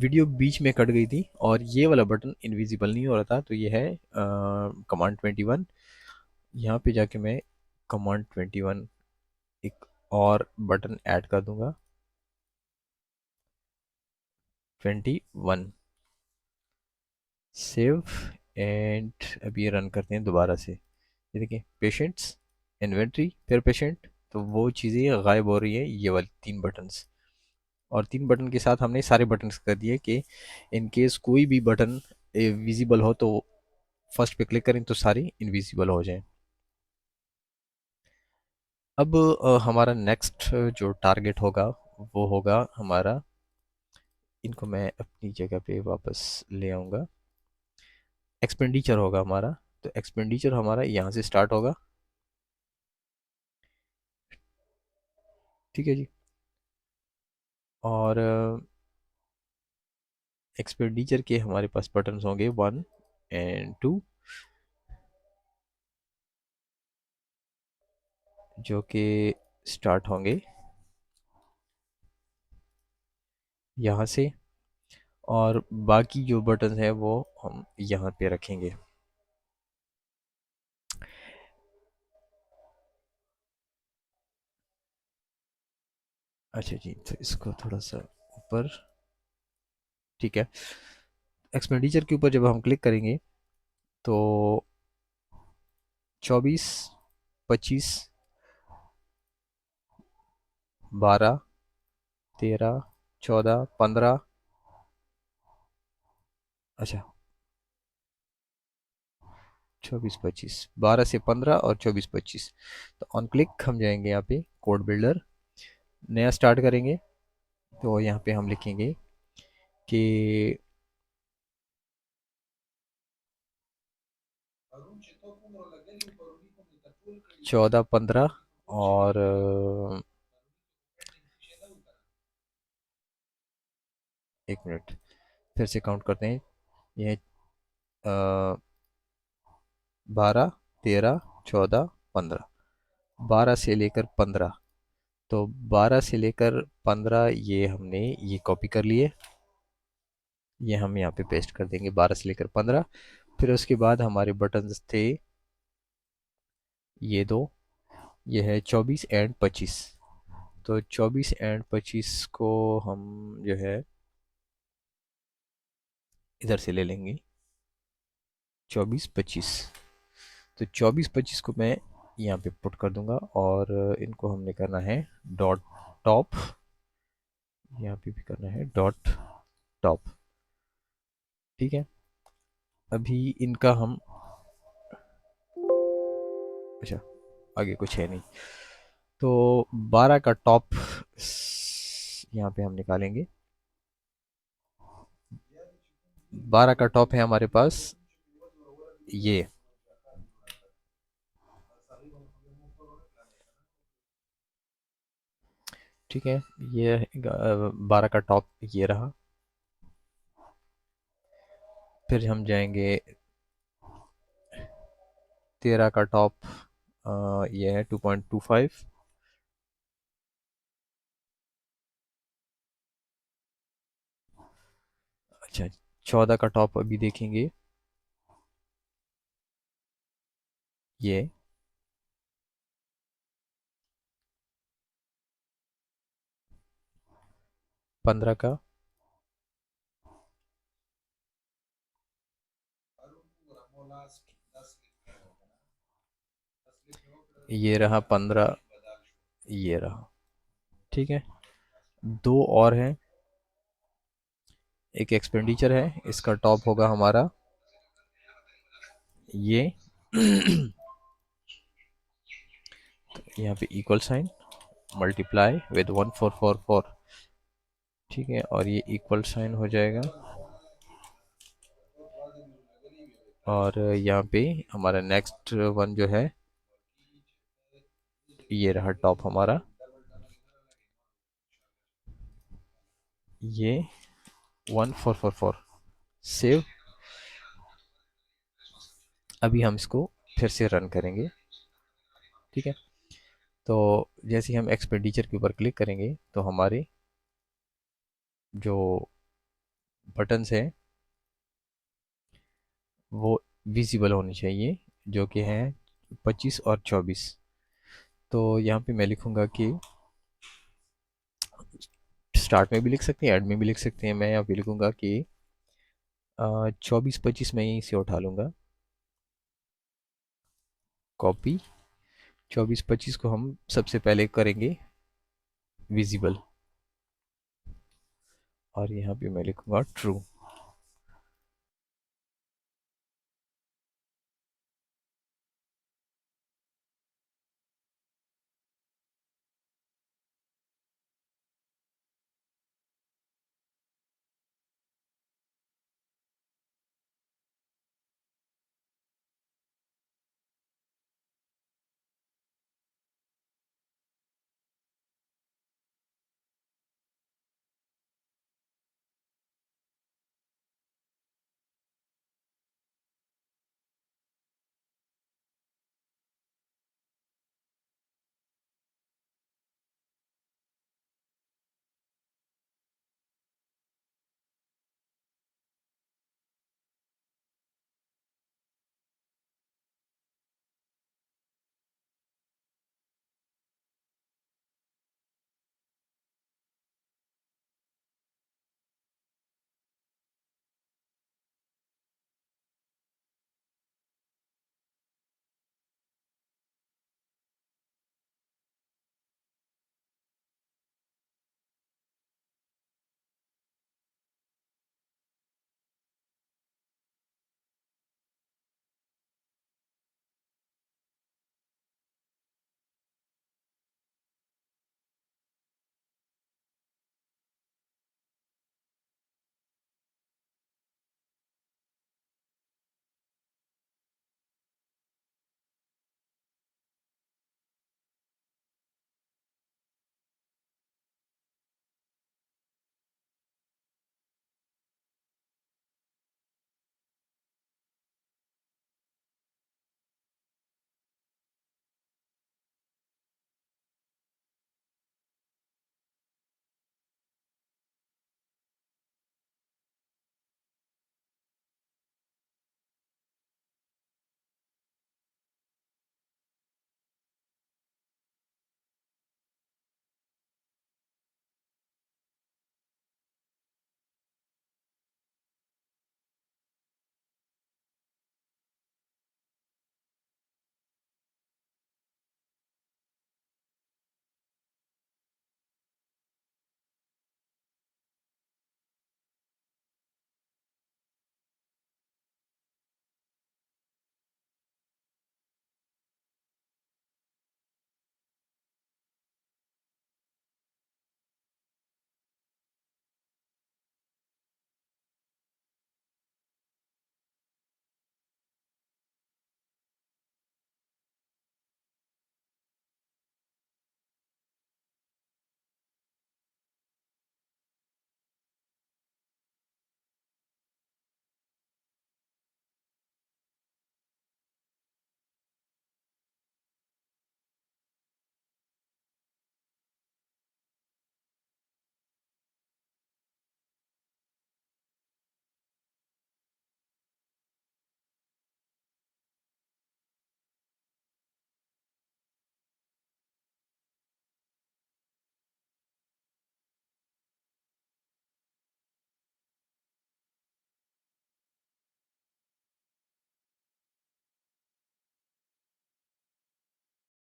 Video बीच में cut गई थी और ये वाला बटन इनविजिबल नहीं हो रहा था, तो ये है कमांड 21। यहाँ पे जाके मैं कमांड 21 एक और बटन ऐड कर दूंगा, 21। सेव एंड अभी ये रन करते हैं दोबारा से। ये देखिए, पेशेंट्स, इन्वेंट्री, फिर पेशेंट, तो वो चीज़ें गायब हो रही है, ये वाली 3 बटन्स। और 3 बटन के साथ हमने सारे बटन्स कर दिए कि इन केस कोई भी बटन विजिबल हो तो फर्स्ट पे क्लिक करें तो सारी इनविजिबल हो जाएं। अब हमारा नेक्स्ट जो टारगेट होगा वो होगा हमारा, इनको मैं अपनी जगह पे वापस ले आऊँगा, एक्सपेंडिचर होगा हमारा। तो एक्सपेंडिचर हमारा यहाँ से स्टार्ट होगा, ठीक है जी। और एक्सपेंडिचर के हमारे पास बटन्स होंगे 1 एंड 2, जो कि स्टार्ट होंगे यहाँ से, और बाकी जो बटन है वो हम यहाँ पे रखेंगे। अच्छा जी, तो इसको थोड़ा सा ऊपर, ठीक है। एक्सपेंडिचर के ऊपर जब हम क्लिक करेंगे तो 24, 25, 12, 13, 14, 15, अच्छा 24, 25, 12 से 15 और 24, 25। तो ऑन क्लिक हम जाएंगे यहाँ पे कोड बिल्डर, नया स्टार्ट करेंगे। तो यहाँ पे हम लिखेंगे कि 14, 15 और 1 मिनट, फिर से काउंट करते हैं। ये 12, 13, 14, 15, 12 से लेकर 15। तो 12 से लेकर 15 ये हमने ये कॉपी कर लिए, ये हम यहाँ पे पेस्ट कर देंगे 12 से लेकर 15। फिर उसके बाद हमारे बटन्स थे ये दो, ये है 24 एंड 25। तो 24 एंड 25 को हम जो है इधर से ले लेंगे, 24, 25। तो 24, 25 को मैं यहाँ पे पुट कर दूंगा, और इनको हमने करना है डॉट टॉप, यहाँ पे भी करना है डॉट टॉप, ठीक है। अभी इनका हम, अच्छा आगे कुछ है नहीं, तो 12 का टॉप यहाँ पे हम निकालेंगे। 12 का टॉप है हमारे पास ये, ठीक है। ये 12 का टॉप ये रहा। फिर हम जाएंगे 13 का टॉप, ये है 2.25। अच्छा, 14 का टॉप अभी देखेंगे, ये 15 का, ये रहा 15, ये रहा, ठीक है। दो और हैं, एक एक्सपेंडिचर है, इसका टॉप होगा हमारा ये यहाँ पे इक्वल साइन, मल्टीप्लाई विद 1444, ठीक है। और ये इक्वल साइन हो जाएगा, और यहाँ पे हमारा नेक्स्ट वन जो है ये रहा टॉप हमारा, ये 1444। सेव। अभी हम इसको फिर से रन करेंगे, ठीक है। तो जैसे ही हम एक्सपेंडिचर के ऊपर क्लिक करेंगे तो हमारे जो बटन्स हैं वो विजिबल होनी चाहिए, जो कि हैं 25 और 24। तो यहाँ पे मैं लिखूँगा कि स्टार्ट में भी लिख सकते हैं, एंड में भी लिख सकते हैं। मैं यहाँ पे लिखूँगा कि 24 25 मैं यहीं से उठा लूँगा, कॉपी। 24 25 को हम सबसे पहले करेंगे विजिबल, और यहाँ पे मैं लिखूँगा ट्रू।